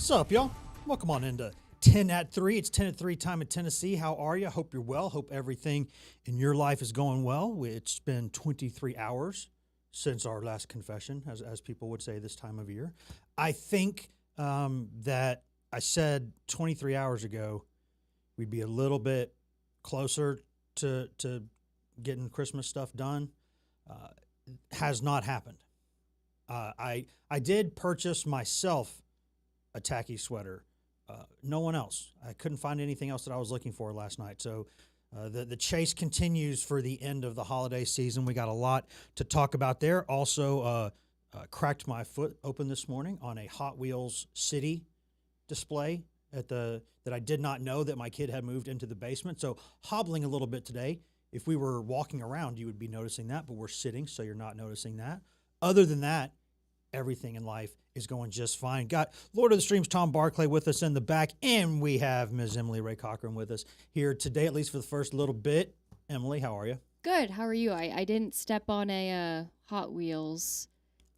What's up, y'all? Welcome on into 10 at 3. It's 10 at 3 time in Tennessee. How are you? Hope you're well. Hope everything in your life is going well. It's been 23 hours since our last confession, as people would say this time of year. I think that I said 23 hours ago we'd be a little bit closer to getting Christmas stuff done. Has not happened. I did purchase myself a tacky sweater. No one else. I couldn't find anything else that I was looking for last night. So the chase continues for the end of the holiday season. We got a lot to talk about there. Also, cracked my foot open this morning on a Hot Wheels City display that I did not know that my kid had moved into the basement. So hobbling a little bit today. If we were walking around, you would be noticing that, but we're sitting, so you're not noticing that. Other than that, everything in life is going just fine. Got Lord of the Streams Tom Barclay with us in the back, and we have Ms. Emily Ray Cochran with us here today, at least for the first little bit. Emily, how are you? Good. How are you? I didn't step on a Hot Wheels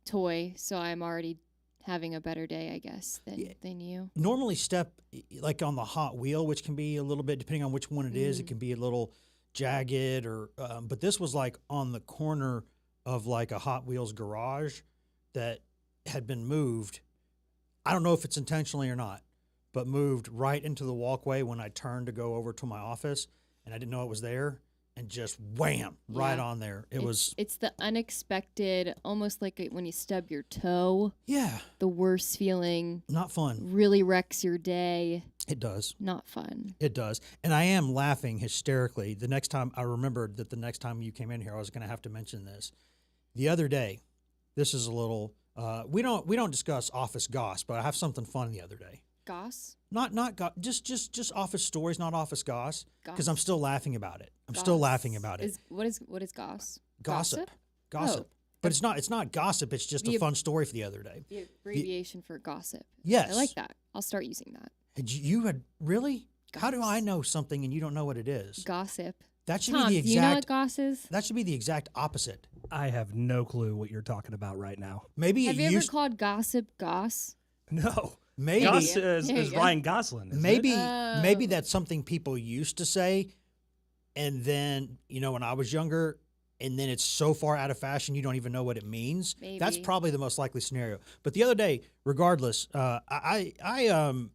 toy, so I'm already having a better day, I guess, than you. Normally step like on the Hot Wheel, which can be a little bit, depending on which one it is, it can be a little jagged, or but this was like on the corner of like a Hot Wheels garage that had been moved. I don't know if it's intentionally or not, but moved right into the walkway when I turned to go over to my office, and I didn't know it was there, and just wham, right on there. It's the unexpected, almost like when you stub your toe. Yeah. The worst feeling. Not fun. Really wrecks your day. It does. Not fun. It does. And I am laughing hysterically. The next time, I remembered that the next time you came in here, I was going to have to mention this. The other day, this is a little, we don't discuss office goss, but I have something fun the other day. Goss? Not just office stories, not office goss, because I'm still laughing about it. I'm Goss. still laughing about it. What is goss? Gossip. Oh. But it's not gossip. It's just a fun story for the other day. The abbreviation for gossip. Yes. I like that. I'll start using that. You had really? Goss. How do I know something and you don't know what it is? Gossip. That should Tom, be the exact. do you know what goss is? That should be the exact opposite. I have no clue what you're talking about right now. Maybe Have you ever called gossip goss? No. Maybe Goss is Ryan Gosling. Isn't maybe it? maybe that's something people used to say, and then when I was younger, and then it's so far out of fashion you don't even know what it means. Maybe. That's probably the most likely scenario. But the other day, regardless, I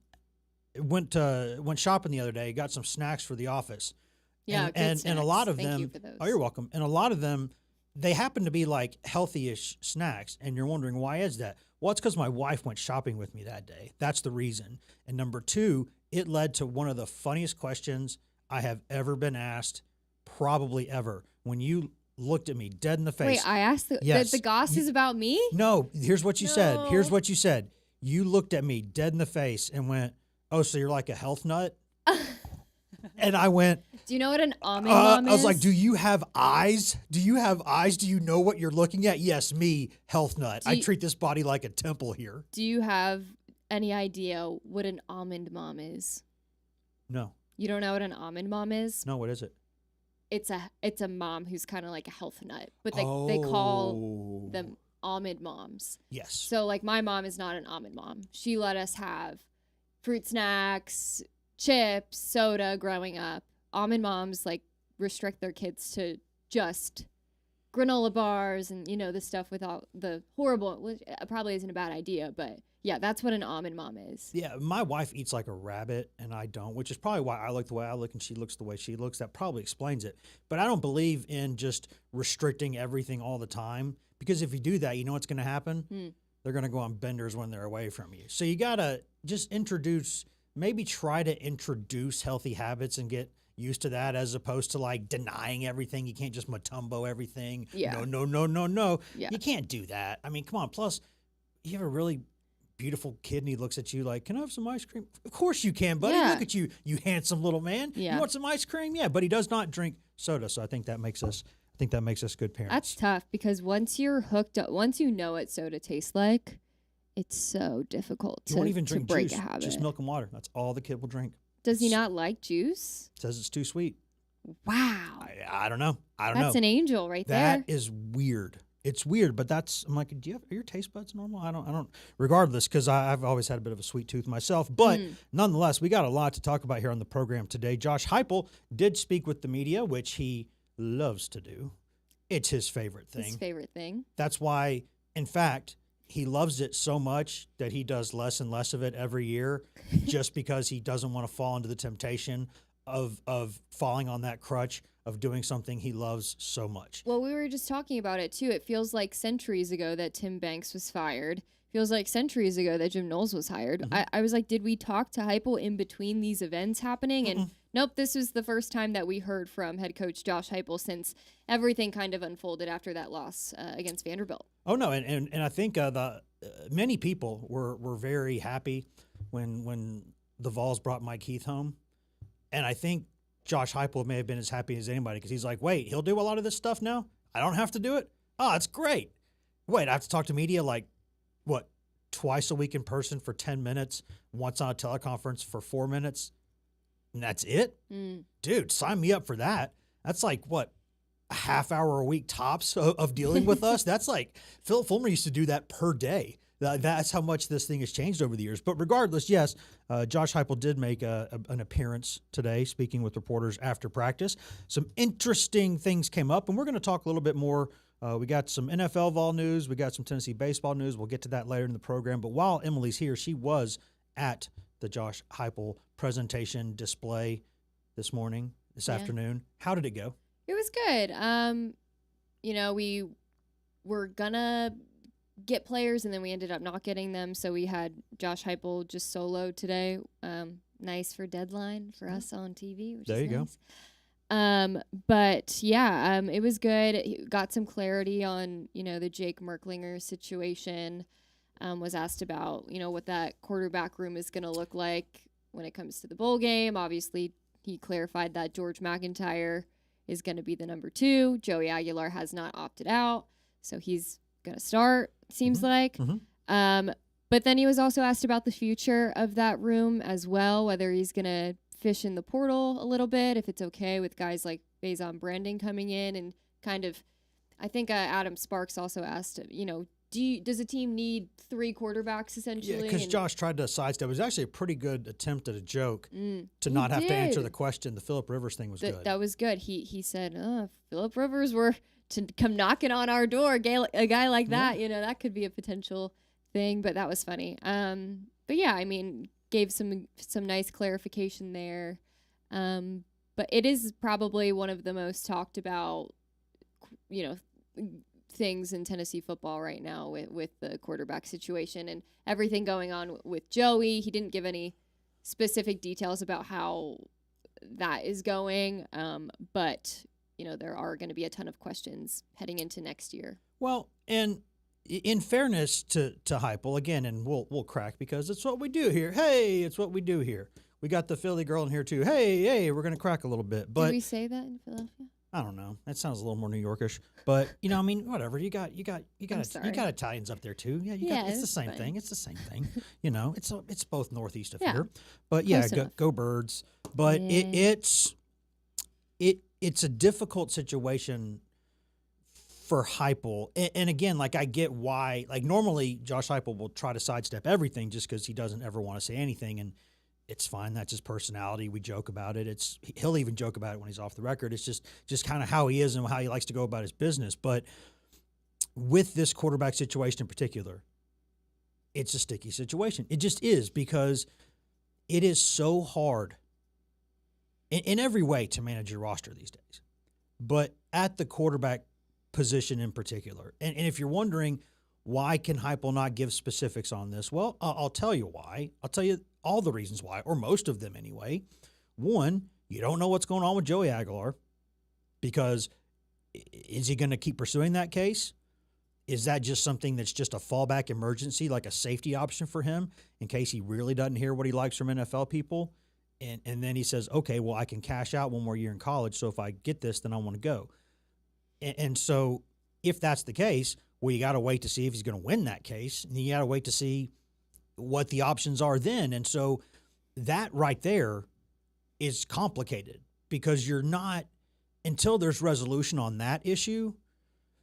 went shopping the other day, got some snacks for the office. Yeah, and a lot of Thank them. you for those. Oh, you're welcome. And a lot of them, they happen to be like healthy-ish snacks, and you're wondering why is that? Well, it's because my wife went shopping with me that day. That's the reason. And number two, it led to one of the funniest questions I have ever been asked, probably ever. When you looked at me dead in the face. Wait, I asked the goss is about me? No, here's what you said. No. Here's what you said. You looked at me dead in the face and went, "Oh, so you're like a health nut?" And I went, do you know what an almond mom is? I was like, do you have eyes? Do you have eyes? Do you know what you're looking at? Yes, me, health nut. I treat this body like a temple here. Do you have any idea what an almond mom is? No. You don't know what an almond mom is? No, what is it? It's a mom who's kind of like a health nut, but they call them almond moms. Yes. So like my mom is not an almond mom. She let us have fruit snacks, chips, soda growing up. Almond moms like restrict their kids to just granola bars and the stuff without the horrible, which probably isn't a bad idea, but yeah, that's what an almond mom is. Yeah, my wife eats like a rabbit and I don't, which is probably why I look the way I look and she looks the way she looks. That probably explains it. But I don't believe in just restricting everything all the time, because if you do that, you know what's going to happen? They're going to go on benders when they're away from you. So you got to just try to introduce healthy habits and get used to that, as opposed to like denying everything. You can't just Matumbo everything. Yeah. No. Yeah. You can't do that. I mean, come on. Plus, you have a really beautiful kid and he looks at you like, "Can I have some ice cream?" Of course you can, buddy. Yeah. Look at you, you handsome little man. Yeah. You want some ice cream? Yeah, but he does not drink soda, so I think that makes us good parents. That's tough, because once you're hooked up, once you know what soda tastes like, it's so difficult You won't even to drink break juice, a habit. just milk and water. That's all the kid will drink. Does he not like juice? Says it's too sweet. Wow. I don't know. That's an angel right there. That is weird. It's weird, but I'm like, are your taste buds normal? I don't. Regardless, because I've always had a bit of a sweet tooth myself. But nonetheless, we got a lot to talk about here on the program today. Josh Heupel did speak with the media, which he loves to do. It's his favorite thing. His favorite thing. That's why, in fact, he loves it so much that he does less and less of it every year, just because he doesn't want to fall into the temptation of falling on that crutch of doing something he loves so much. Well, we were just talking about it too. It feels like centuries ago that Tim Banks was fired. Feels like centuries ago that Jim Knowles was hired. I was like, did we talk to Heupel in between these events happening? And nope, this was the first time that we heard from head coach Josh Heupel since everything kind of unfolded after that loss against Vanderbilt. Oh no, and I think many people were very happy when the Vols brought Mike Heath home, and I think Josh Heupel may have been as happy as anybody because he's like, wait, he'll do a lot of this stuff now? I don't have to do it? Oh, that's great. Wait, I have to talk to media like, what, twice a week in person for 10 minutes, once on a teleconference for 4 minutes, and that's it? Dude, sign me up for that. That's like, what, a half hour a week tops of dealing with us? That's like, Philip Fulmer used to do that per day. That's how much this thing has changed over the years. But regardless, yes, Josh Heupel did make an appearance today, speaking with reporters after practice. Some interesting things came up, and we're going to talk a little bit more. We got some NFL Vol news. We got some Tennessee baseball news. We'll get to that later in the program. But while Emily's here, she was at the Josh Heupel presentation display this afternoon. How did it go? It was good. We were going to get players, and then we ended up not getting them. So we had Josh Heupel just solo today. Nice for deadline for us on TV. Which there you nice. Go. But yeah, it was good. He got some clarity on, the Jake Merklinger situation. Was asked about, what that quarterback room is going to look like when it comes to the bowl game. Obviously, he clarified that George McIntyre is going to be the number 2. Joey Aguilar has not opted out, so he's going to start, seems like. But then he was also asked about the future of that room as well, whether he's going to fish in the portal a little bit, if it's okay with guys like Faison Branding coming in, and kind of, I think Adam Sparks also asked, does a team need 3 quarterbacks essentially? Yeah, because Josh tried to sidestep. It was actually a pretty good attempt at a joke to not have to answer the question. The Phillip Rivers thing was good. That was good. He said, if Phillip Rivers were to come knocking on our door, a guy like that, that could be a potential thing, but that was funny. But yeah, I mean, gave some nice clarification there. But it is probably one of the most talked about, things in Tennessee football right now with the quarterback situation and everything going on with Joey. He didn't give any specific details about how that is going, but there are going to be a ton of questions heading into next year. Well, and in fairness to Heupel, again, and we'll crack because it's what we do here. Hey, it's what we do here. We got the Philly girl in here too. Hey, we're going to crack a little bit. But did we say that in Philadelphia? I don't know. That sounds a little more New Yorkish. But whatever. You got Italians up there too. Yeah, it's the same thing. It's the same thing. It's both northeast of here. But yeah, go Birds. But it's a difficult situation for Heupel. And again, like, I get why. Like, normally Josh Heupel will try to sidestep everything just because he doesn't ever want to say anything, and it's fine. That's his personality. We joke about it. He'll even joke about it when he's off the record. It's just kind of how he is and how he likes to go about his business. But with this quarterback situation in particular, it's a sticky situation. It just is, because it is so hard in every way to manage your roster these days. But at the quarterback position in particular, and if you're wondering why can Heupel not give specifics on this, well, I'll tell you why. I'll tell you all the reasons why, or most of them anyway. One, you don't know what's going on with Joey Aguilar, because is he going to keep pursuing that case? Is that just something that's just a fallback emergency, like a safety option for him in case he really doesn't hear what he likes from NFL people? And then he says, okay, well, I can cash out one more year in college, so if I get this, then I want to go. And so if that's the case, well, you got to wait to see if he's going to win that case, and you got to wait to see what the options are then. And so that right there is complicated, because you're not, until there's resolution on that issue,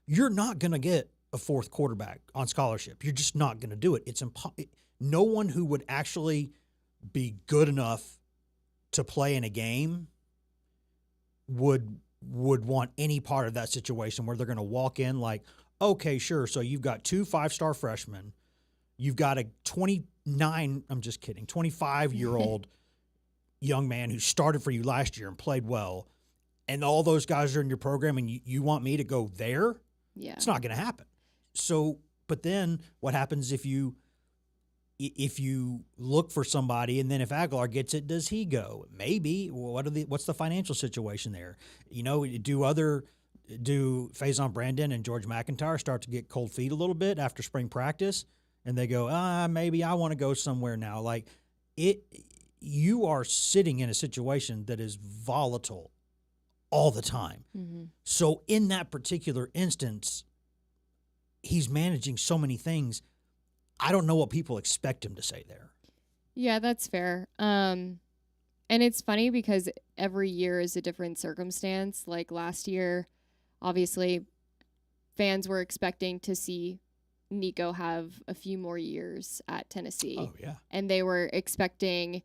you're not going to get a fourth quarterback on scholarship. You're just not going to do it. It's no one who would actually be good enough to play in a game would want any part of that situation where they're going to walk in like, okay, sure. So you've got 2 5-star freshmen. You've got a 25-year-old young man who started for you last year and played well. And all those guys are in your program and you want me to go there? Yeah. It's not going to happen. So, but then what happens if you look for somebody and then if Aguilar gets it, does he go? Maybe. What's the financial situation there? You know, do Faison Brandon and George McIntyre start to get cold feet a little bit after spring practice and they go, maybe I want to go somewhere now. Like you are sitting in a situation that is volatile all the time. Mm-hmm. So in that particular instance, he's managing so many things. I don't know what people expect him to say there. Yeah, that's fair. And it's funny because every year is a different circumstance. Like last year, obviously, fans were expecting to see Nico have a few more years at Tennessee. Oh, yeah. And they were expecting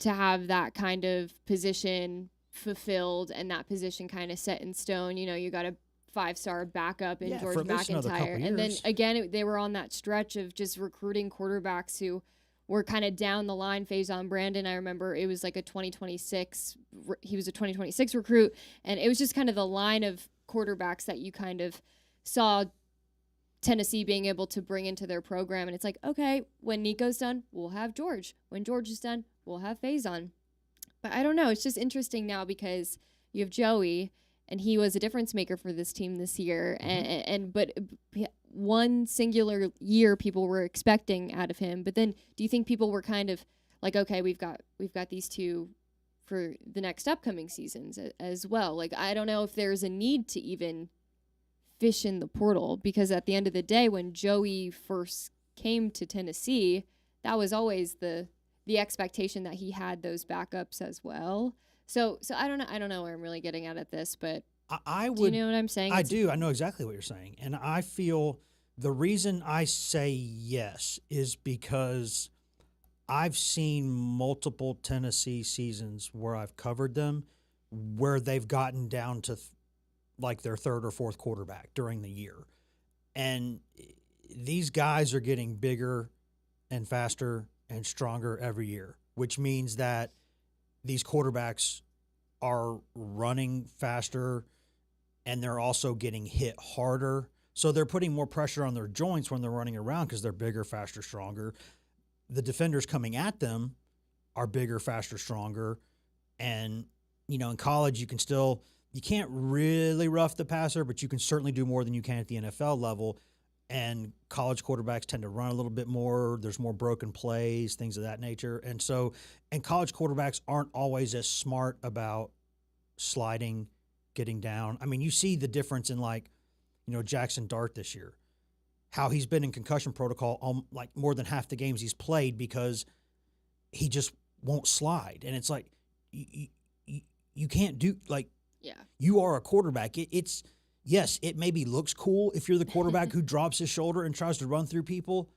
to have that kind of position fulfilled and that position kind of set in stone. You know, you got a 5-star backup in George McIntyre. And then again, they were on that stretch of just recruiting quarterbacks who were kind of down the line. Faison Brandon, I remember it was like he was a 2026 recruit. And it was just kind of the line of quarterbacks that you kind of saw Tennessee being able to bring into their program. And it's like, okay, when Nico's done, we'll have George. When George is done, we'll have Faison. But I don't know. It's just interesting now because you have Joey, and he was a difference maker for this team this year. Mm-hmm. But one singular year people were expecting out of him. But then, do you think people were kind of like, okay, we've got these two for the next upcoming seasons as well? Like, I don't know if there's a need to even fish in the portal, because at the end of the day, when Joey first came to Tennessee, that was always the expectation that he had those backups as well. So I don't know where I'm really getting at this, but I would. Do you know what I'm saying? I do. I know exactly what you're saying, and I feel the reason I say yes is because I've seen multiple Tennessee seasons where I've covered them, where they've gotten down to like their third or fourth quarterback during the year, and these guys are getting bigger and faster and stronger every year, which means that these quarterbacks are running faster and they're also getting hit harder. So they're putting more pressure on their joints when they're running around because they're bigger, faster, stronger. The defenders coming at them are bigger, faster, stronger. And, you know, in college, you can't really rough the passer, but you can certainly do more than you can at the NFL level. And college quarterbacks tend to run a little bit more. There's more broken plays, things of that nature. And college quarterbacks aren't always as smart about sliding, getting down. I mean, you see the difference in Jackson Dart this year, how he's been in concussion protocol like more than half the games he's played because he just won't slide. And it's like, you can't do you are a quarterback. Yes, it maybe looks cool if you're the quarterback who drops his shoulder and tries to run through people,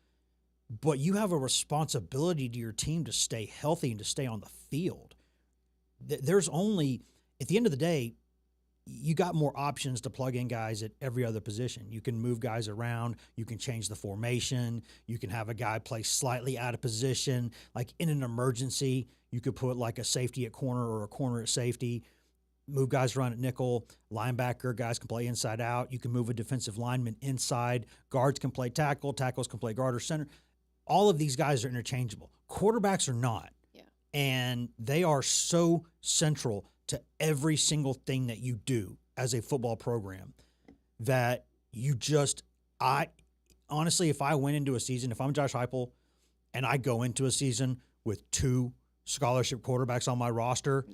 but you have a responsibility to your team to stay healthy and to stay on the field. There's only, at the end of the day, you got more options to plug in guys at every other position. You can move guys around. You can change the formation. You can have a guy play slightly out of position. Like in an emergency, you could put like a safety at corner or a corner at safety. Move guys around at nickel, linebacker, guys can play inside out. You can move a defensive lineman inside. Guards can play tackle, tackles can play guard or center. All of these guys are interchangeable. Quarterbacks are not. Yeah. And they are so central to every single thing that you do as a football program that honestly, if I went into a season, if I'm Josh Heupel and I go into a season with 2 scholarship quarterbacks on my roster,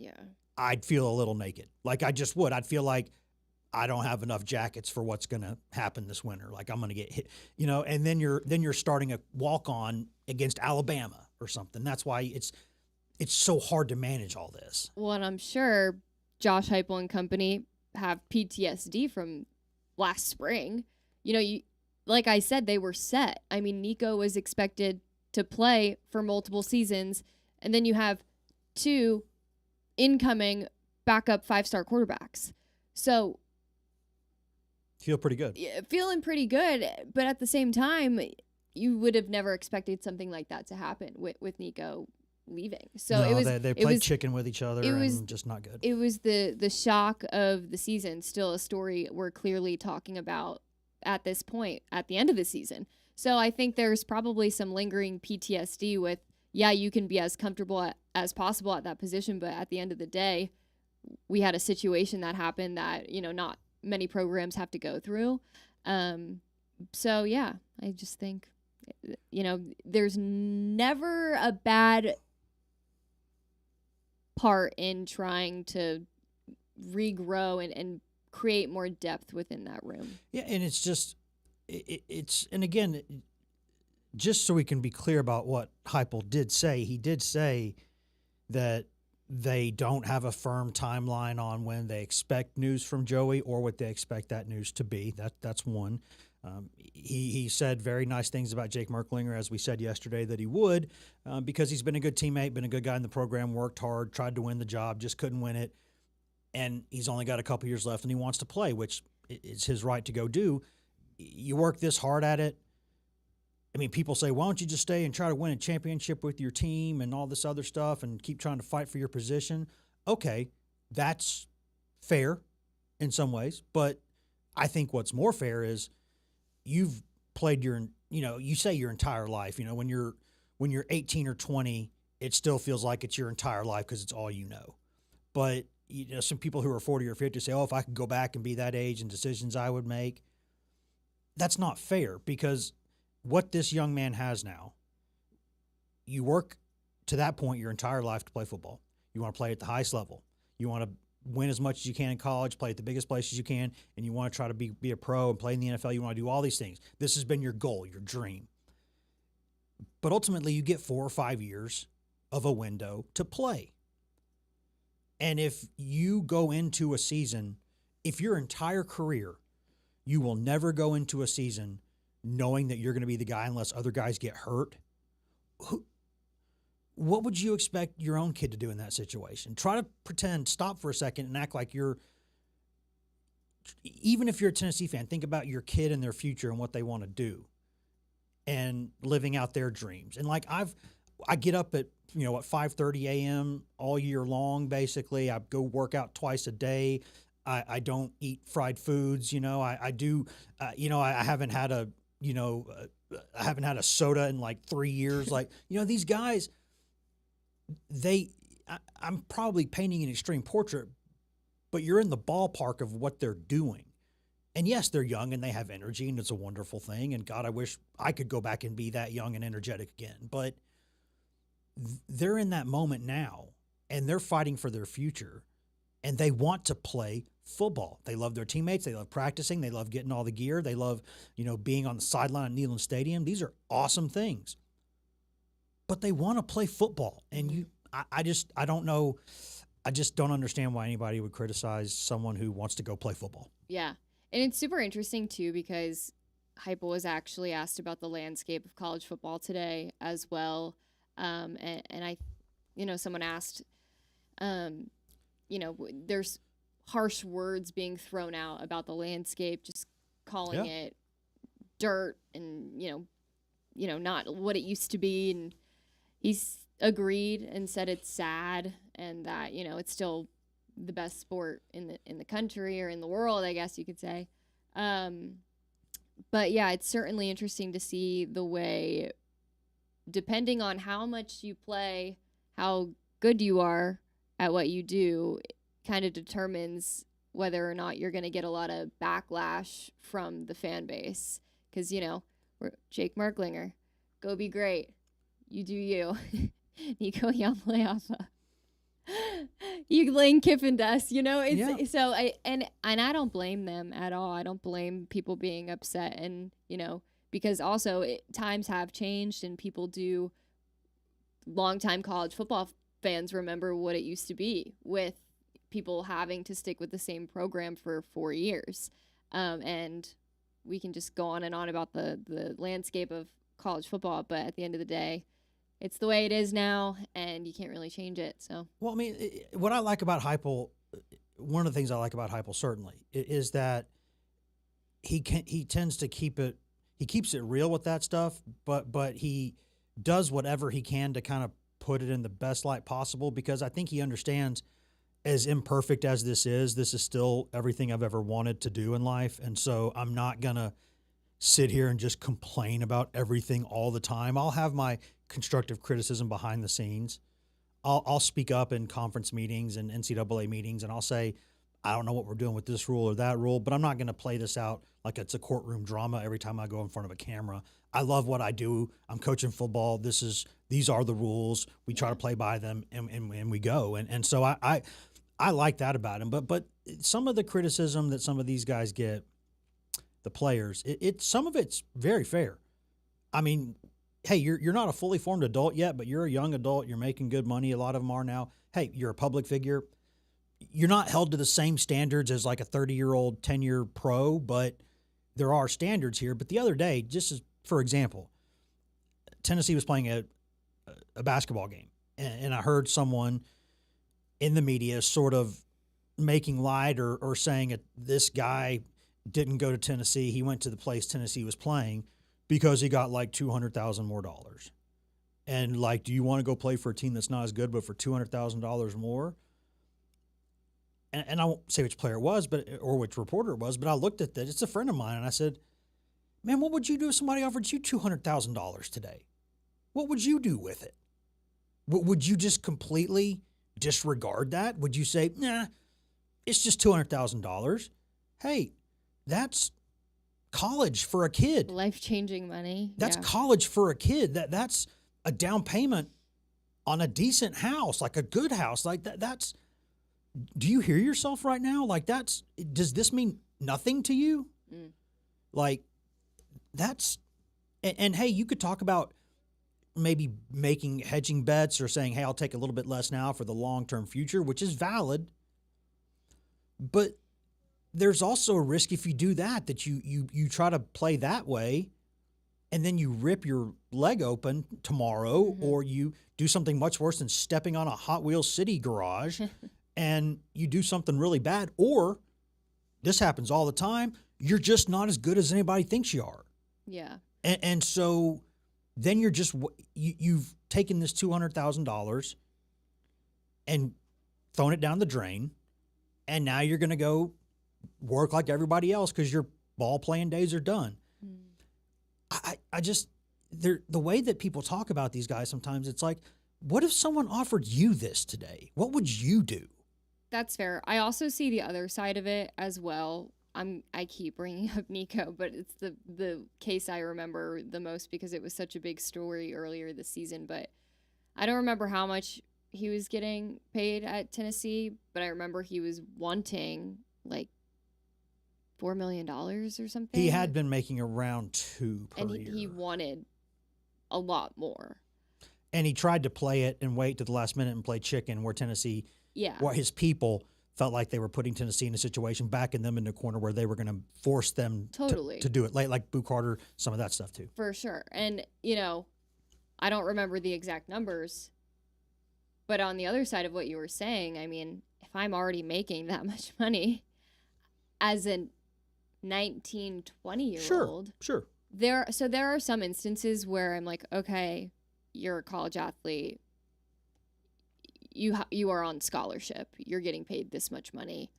I'd feel a little naked. Like I just would. I'd feel like I don't have enough jackets for what's going to happen this winter. Like I'm going to get hit, and then you're starting a walk-on against Alabama or something. That's why it's so hard to manage all this. Well, and I'm sure Josh Heupel and company have PTSD from last spring. You know, like I said, they were set. I mean, Nico was expected to play for multiple seasons, and then you have 2 incoming backup 5-star quarterbacks. So Feel pretty good. feeling pretty good, but at the same time, you would have never expected something like that to happen with Nico leaving. So no, it was they played chicken with each other and just not good. It was the shock of the season, still a story we're clearly talking about at this point at the end of the season. So I think there's probably some lingering PTSD with, yeah, you can be as comfortable as possible at that position, but at the end of the day, we had a situation that happened that, not many programs have to go through. So yeah, I just think, there's never a bad part in trying to regrow and create more depth within that room. Yeah, and it's just, and again, just so we can be clear about what Heupel did say, he did say that they don't have a firm timeline on when they expect news from Joey or what they expect that news to be. That's one. He said very nice things about Jake Merklinger, as we said yesterday, that he would, because he's been a good teammate, been a good guy in the program, worked hard, tried to win the job, just couldn't win it. And he's only got a couple years left and he wants to play, which is his right to go do. You work this hard at it. I mean, people say, why don't you just stay and try to win a championship with your team and all this other stuff and keep trying to fight for your position? Okay, that's fair in some ways. But I think what's more fair is you've played you say your entire life. When you're 18 or 20, it still feels like it's your entire life because it's all you know. But, some people who are 40 or 50 say, if I could go back and be that age and decisions I would make. That's not fair, because what this young man has now, you work to that point your entire life to play football. You want to play at the highest level. You want to win as much as you can in college, play at the biggest places you can, and you want to try to be a pro and play in the NFL. You want to do all these things. This has been your goal, your dream. But ultimately, you get 4 or 5 years of a window to play. And if you go into a season, if your entire career, you will never go into a season knowing that you're going to be the guy unless other guys get hurt, what would you expect your own kid to do in that situation? Try to stop for a second and act like even if you're a Tennessee fan, think about your kid and their future and what they want to do and living out their dreams. And I get up at 5:30 a.m. all year long, basically. I go work out twice a day. I don't eat fried foods. I do. I haven't had a soda in like 3 years. These guys, I'm probably painting an extreme portrait, but you're in the ballpark of what they're doing. And yes, they're young and they have energy and it's a wonderful thing. And God, I wish I could go back and be that young and energetic again. But they're in that moment now and they're fighting for their future and they want to play football. They love their teammates. They love practicing. They love getting all the gear. They love, being on the sideline at Neyland Stadium. These are awesome things. But they want to play football. And I don't know. I just don't understand why anybody would criticize someone who wants to go play football. Yeah. And it's super interesting, too, because Heupel was actually asked about the landscape of college football today as well. And I, someone asked, there's harsh words being thrown out about the landscape, just calling it dirt and, not what it used to be. And he's agreed and said it's sad and that, it's still the best sport in the country or in the world, I guess you could say. But yeah, it's certainly interesting to see the way, depending on how much you play, how good you are at what you do, kind of determines whether or not you're going to get a lot of backlash from the fan base. Because, we're Jake Merklinger, go be great. You do you. Nico Yamaleafa. You Lane Kiffin dust, so I don't blame them at all. I don't blame people being upset and, because also times have changed and people do, longtime college football fans remember what it used to be with people having to stick with the same program for 4 years. And we can just go on and on about the landscape of college football, but at the end of the day, it's the way it is now, and you can't really change it. So, Well, I mean, what I like about Heupel, one of the things I like about Heupel certainly is that he tends to keep it. He keeps it real with that stuff, but he does whatever he can to kind of put it in the best light possible, because I think he understands, as imperfect as this is still everything I've ever wanted to do in life. And so I'm not going to sit here and just complain about everything all the time. I'll have my constructive criticism behind the scenes. I'll speak up in conference meetings and NCAA meetings, and I'll say, I don't know what we're doing with this rule or that rule, but I'm not going to play this out like it's a courtroom drama every time I go in front of a camera. I love what I do. I'm coaching football. These are the rules. We try to play by them, and we go. And so I like that about him. But some of the criticism that some of these guys get, the players, some of it's very fair. I mean, hey, you're not a fully formed adult yet, but you're a young adult. You're making good money. A lot of them are now. Hey, you're a public figure. You're not held to the same standards as like a 30-year-old, 10-year pro, but there are standards here. But the other day, just as, for example, Tennessee was playing a basketball game, and I heard someone in the media sort of making light or saying this guy didn't go to Tennessee. He went to the place Tennessee was playing because he got like $200,000 more dollars. And like, do you want to go play for a team that's not as good, but for $200,000 more? And I won't say which player it was, or which reporter it was, but I looked at that. It's a friend of mine, and I said, man, what would you do if somebody offered you $200,000 today? What would you do with it? Would you just completely disregard that? Would you say, nah, it's just $200,000? Hey, that's college for a kid. life-changing money. That's college for a kid. That's a down payment on a decent house, like a good house. Like that's, do you hear yourself right now? Like does this mean nothing to you? Mm. Like that's, and hey, you could talk about maybe making hedging bets or saying, hey, I'll take a little bit less now for the long-term future, which is valid. But there's also a risk if you do that you try to play that way, and then you rip your leg open tomorrow, mm-hmm. or you do something much worse than stepping on a Hot Wheels City garage and you do something really bad, or this happens all the time, you're just not as good as anybody thinks you are. Yeah. And so then you've taken this $200,000 and thrown it down the drain, and now you're going to go work like everybody else because your ball playing days are done. Mm. I just, the way that people talk about these guys sometimes, it's like, what if someone offered you this today? What would you do? That's fair. I also see the other side of it as well. I keep bringing up Nico, but it's the case I remember the most because it was such a big story earlier this season. But I don't remember how much he was getting paid at Tennessee, but I remember he was wanting like $4 million or something. He had been making around $2 million per year. And he wanted a lot more. And he tried to play it and wait to the last minute and play chicken, where Tennessee, where his people felt like they were putting Tennessee in a situation, backing them in a corner where they were going to force them to do it. Like Boo Carter, some of that stuff too. For sure. And, I don't remember the exact numbers, but on the other side of what you were saying, I mean, if I'm already making that much money as a 19, 20-year-old. Sure. There are some instances where I'm like, okay, you're a college athlete. You are on scholarship. You're getting paid this much money.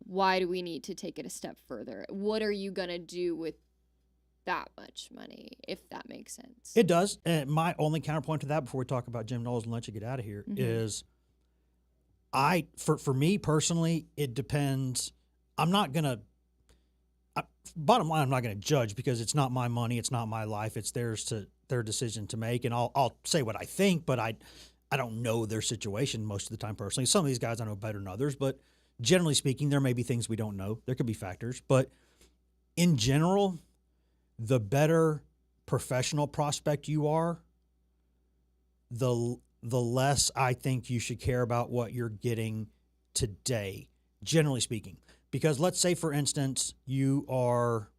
Why do we need to take it a step further? What are you going to do with that much money, if that makes sense? It does. And my only counterpoint to that before we talk about Jim Knowles and let you get out of here is for me personally, it depends. I'm not going to bottom line, I'm not going to judge because it's not my money. It's not my life. It's their decision to make. And I'll say what I think, but I don't know their situation most of the time personally. Some of these guys I know better than others, but generally speaking, there may be things we don't know. There could be factors. But in general, the better professional prospect you are, the less I think you should care about what you're getting today, generally speaking. Because let's say, for instance, you are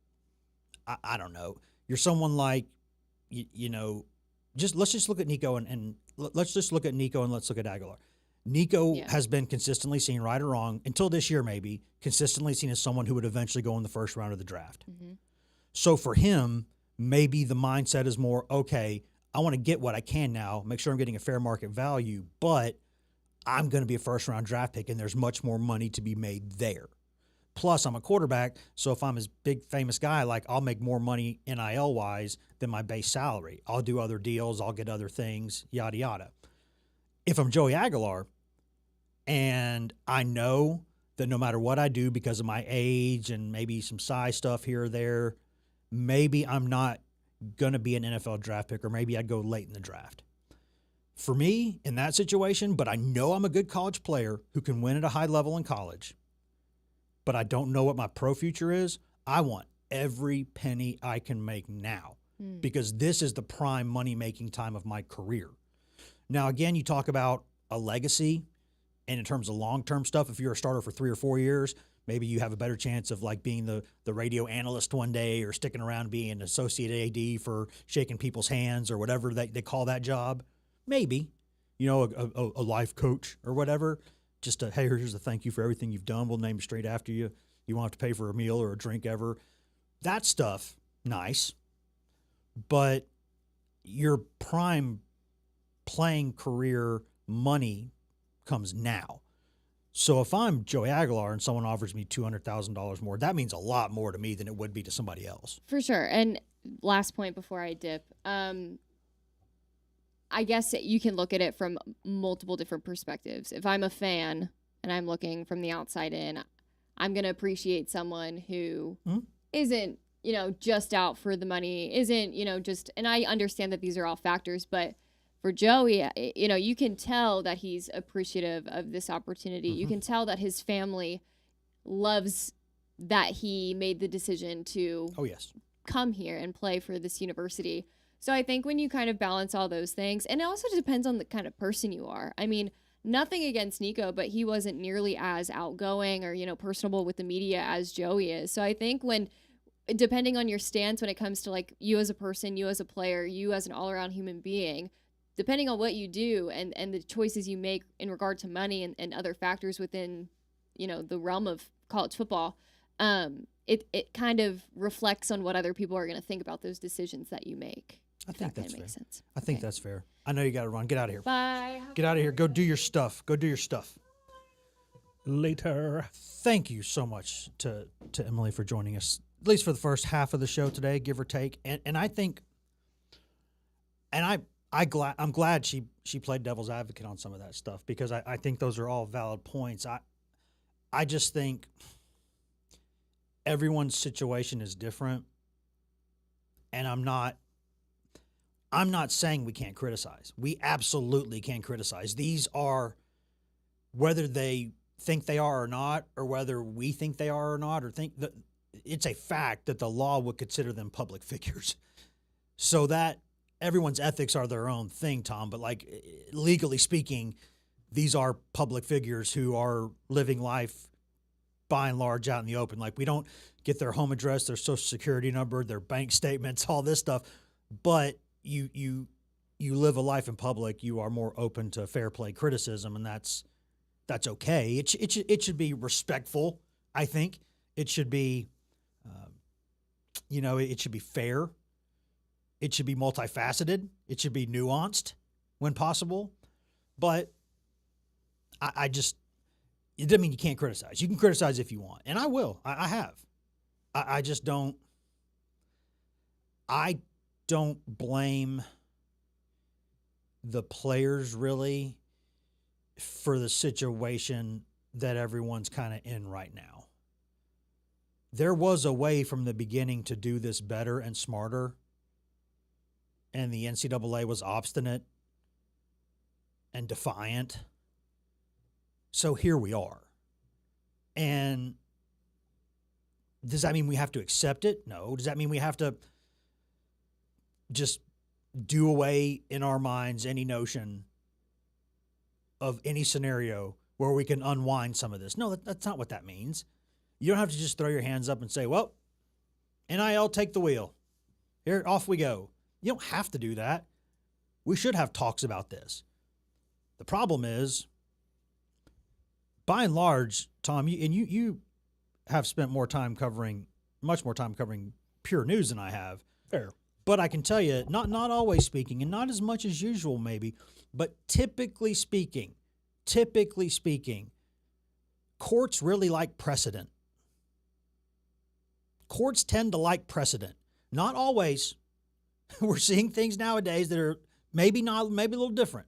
I don't know. You're someone like, let's just look at Nico and let's just look at Nico and let's look at Aguilar. Nico Yeah. has been consistently seen, right or wrong, until this year maybe, consistently seen as someone who would eventually go in the first round of the draft. Mm-hmm. So for him, maybe the mindset is more, okay, I want to get what I can now, make sure I'm getting a fair market value, but I'm going to be a first round draft pick and there's much more money to be made there. Plus, I'm a quarterback, so if I'm this big famous guy, like I'll make more money NIL wise than my base salary. I'll do other deals, I'll get other things, yada yada. If I'm Joey Aguilar, and I know that no matter what I do because of my age and maybe some size stuff here or there, maybe I'm not going to be an NFL draft pick, or maybe I'd go late in the draft. For me, in that situation, but I know I'm a good college player who can win at a high level in college, but I don't know what my pro future is, I want every penny I can make now because this is the prime money-making time of my career. Now, again, you talk about a legacy, and in terms of long-term stuff, if you're a starter for 3 or 4 years, maybe you have a better chance of like being the radio analyst one day or sticking around being an associate AD for shaking people's hands or whatever they call that job. Maybe, a life coach or whatever. Just hey, here's a thank you for everything you've done. We'll name it straight after you. You won't have to pay for a meal or a drink ever. That stuff, nice. But your prime playing career money comes now. So if I'm Joey Aguilar and someone offers me $200,000 more, that means a lot more to me than it would be to somebody else. For sure. And last point before I dip, I guess you can look at it from multiple different perspectives. If I'm a fan and I'm looking from the outside in, I'm going to appreciate someone who isn't, just out for the money, isn't, and I understand that these are all factors, but for Joey, you can tell that he's appreciative of this opportunity. You can tell that his family loves that he made the decision to come here and play for this university. So I think when you kind of balance all those things, and it also depends on the kind of person you are. I mean, nothing against Nico, but he wasn't nearly as outgoing or, personable with the media as Joey is. So I think depending on your stance when it comes to like you as a person, you as a player, you as an all-around human being, depending on what you do and the choices you make in regard to money and other factors within, the realm of college football, it kind of reflects on what other people are going to think about those decisions that you make. I think that's fair. Makes sense. I think that's fair. I know you got to run. Get out of here. Bye. Get out of here. Go do your stuff. Later. Thank you so much to Emily for joining us, at least for the first half of the show today, give or take. And I think, I'm glad she played devil's advocate on some of that stuff because I think those are all valid points. I just think everyone's situation is different, and I'm not saying we can't criticize. We absolutely can criticize. These are, whether they think they are or not, or whether we think they are or not, or think that it's a fact that the law would consider them public figures. So that everyone's ethics are their own thing, Tom, but like legally speaking, these are public figures who are living life by and large out in the open. Like we don't get their home address, their social security number, their bank statements, all this stuff, but you live a life in public, you are more open to fair play criticism, and that's okay. It should be respectful. I think it should be, it should be fair. It should be multifaceted. It should be nuanced when possible. But it doesn't mean you can't criticize. You can criticize if you want, and I will. I have. I just don't. I don't blame the players really for the situation that everyone's kind of in right now. There was a way from the beginning to do this better and smarter, and the NCAA was obstinate and defiant. So here we are. And does that mean we have to accept it? No. Does that mean we have to just do away in our minds any notion of any scenario where we can unwind some of this? No, that's not what that means. You don't have to just throw your hands up and say, well, NIL, take the wheel. Here, off we go. You don't have to do that. We should have talks about this. The problem is, by and large, Tom, you have spent much more time covering pure news than I have. Fair. But I can tell you, not always speaking, and not as much as usual maybe, but typically speaking, courts really like precedent. Courts tend to like precedent. Not always. We're seeing things nowadays that are maybe a little different.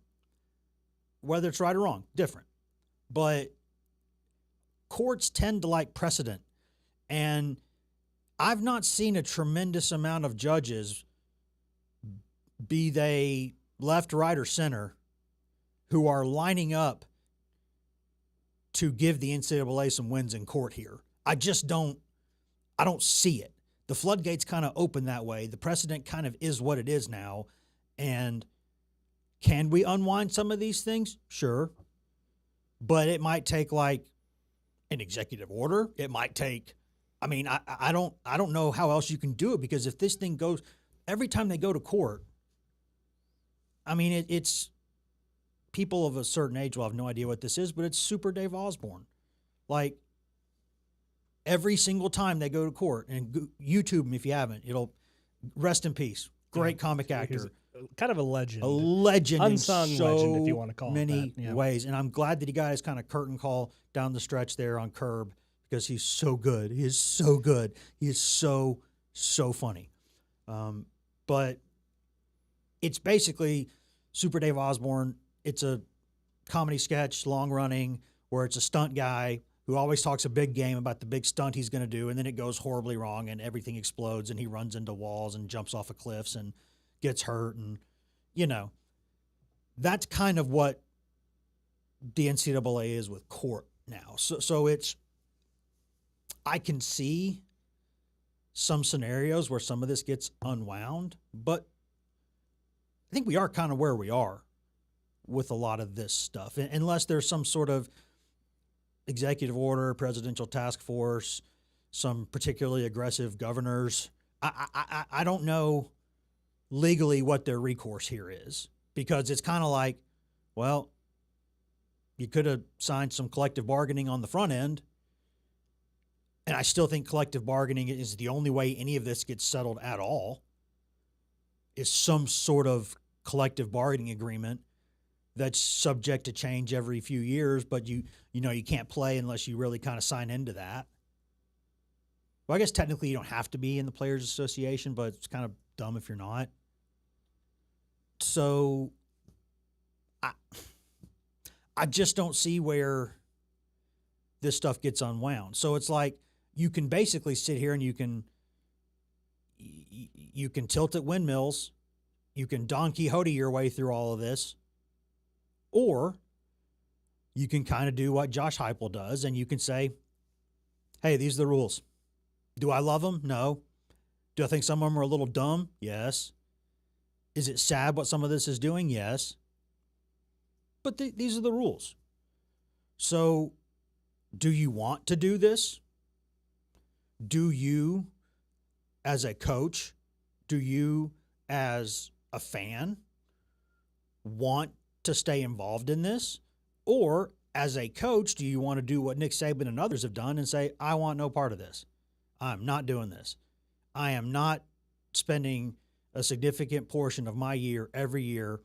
Whether it's right or wrong, different. But courts tend to like precedent. And I've not seen a tremendous amount of judges, be they left, right, or center, who are lining up to give the NCAA some wins in court here. I don't see it. The floodgates kind of open that way. The precedent kind of is what it is now. And can we unwind some of these things? Sure. But it might take like an executive order. It might take, I don't know how else you can do it, because if this thing goes, every time they go to court, it's people of a certain age will have no idea what this is, but it's Super Dave Osborne. Like, every single time they go to court, and YouTube him if you haven't, it'll rest in peace. Great comic actor. Kind of a legend. A legend. Unsung in so legend, if you want to call many it that. Yeah. ways. And I'm glad that he got his kind of curtain call down the stretch there on Curb, because he's so good. He is so good. He is so funny. But it's basically Super Dave Osborne. It's a comedy sketch, long running, where it's a stunt guy who always talks a big game about the big stunt he's going to do, and then it goes horribly wrong and everything explodes and he runs into walls and jumps off of cliffs and gets hurt. And, that's kind of what the NCAA is with court now. So I can see some scenarios where some of this gets unwound, but I think we are kind of where we are with a lot of this stuff, unless there's some sort of executive order, presidential task force, some particularly aggressive governors. I don't know legally what their recourse here is, because it's kind of like, well, you could have signed some collective bargaining on the front end, and I still think collective bargaining is the only way any of this gets settled at all, is some sort of collective bargaining agreement that's subject to change every few years, but you can't play unless you really kind of sign into that. Well, I guess technically you don't have to be in the Players Association, but it's kind of dumb if you're not. So I just don't see where this stuff gets unwound. So it's like you can basically sit here and you can tilt at windmills, you can Don Quixote your way through all of this, or you can kind of do what Josh Heupel does, and you can say, hey, these are the rules. Do I love them? No. Do I think some of them are a little dumb? Yes. Is it sad what some of this is doing? Yes. But these are the rules. So do you want to do this? Do you, as a coach, do you, as a fan, want to stay involved in this? Or as a coach, do you want to do what Nick Saban and others have done and say, I want no part of this? I'm not doing this. I am not spending a significant portion of my year every year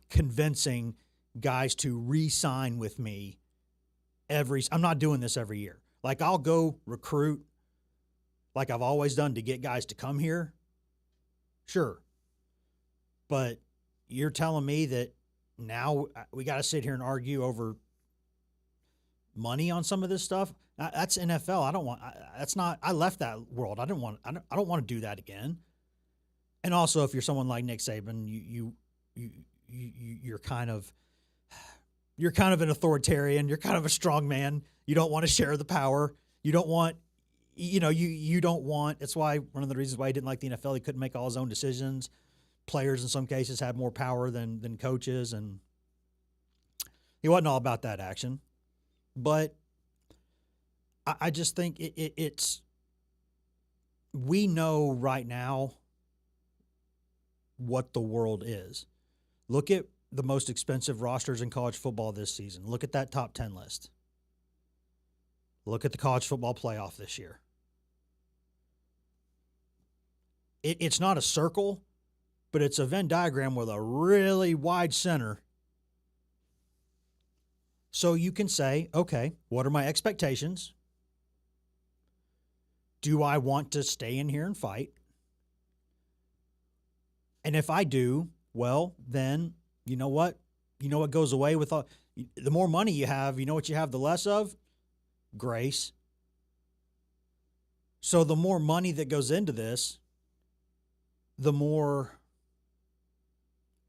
convincing guys to re-sign with me I'm not doing this every year. Like, I'll go recruit like I've always done to get guys to come here. Sure. But you're telling me that now we got to sit here and argue over money on some of this stuff? That's NFL. I left that world. I don't want to do that again. And also, if you're someone like Nick Saban, you're kind of an authoritarian. You're kind of a strong man. You don't want to share the power. You don't want, you don't want. That's why one of the reasons why he didn't like the NFL, he couldn't make all his own decisions. Players in some cases had more power than coaches, and he wasn't all about that action. But I just think it's we know right now what the world is. Look at the most expensive rosters in college football this season. Look at that top 10 list. Look at the college football playoff this year. It's not a circle, but it's a Venn diagram with a really wide center. So you can say, okay, what are my expectations? Do I want to stay in here and fight? And if I do, well, then you know what? You know what goes away with all the more money you have, you know what you have the less of? Grace. So the more money that goes into this, the more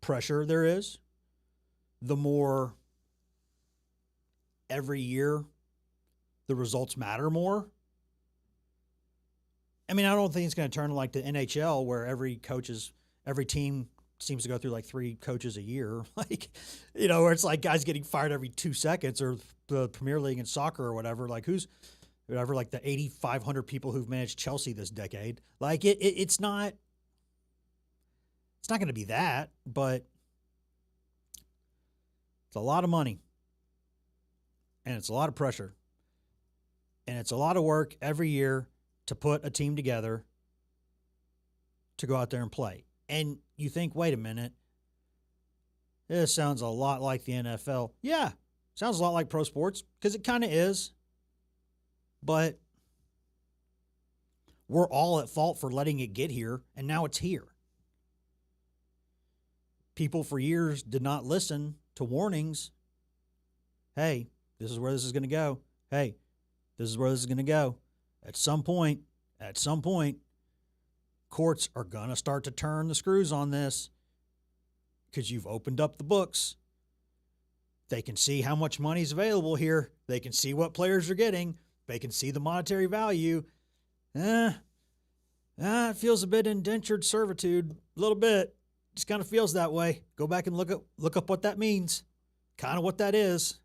pressure there is, the more every year the results matter more. I mean, I don't think it's going to turn like the NHL where every team seems to go through like 3 coaches a year. Like, you know, where it's like guys getting fired every 2 seconds, or the Premier League in soccer or whatever. Like like the 8,500 people who've managed Chelsea this decade. Like it's not going to be that, but it's a lot of money and it's a lot of pressure and it's a lot of work every year to put a team together to go out there and play. And you think, wait a minute, this sounds a lot like the NFL. Yeah, sounds a lot like pro sports because it kind of is. But we're all at fault for letting it get here, and now it's here. People for years did not listen to warnings. Hey, this is where this is going to go. Hey, this is where this is going to go. At some point, courts are going to start to turn the screws on this because you've opened up the books. They can see how much money is available here. They can see what players are getting. They can see the monetary value. It feels a bit indentured servitude, a little bit. Just kind of feels that way. Go back and look up what that means, kind of what that is.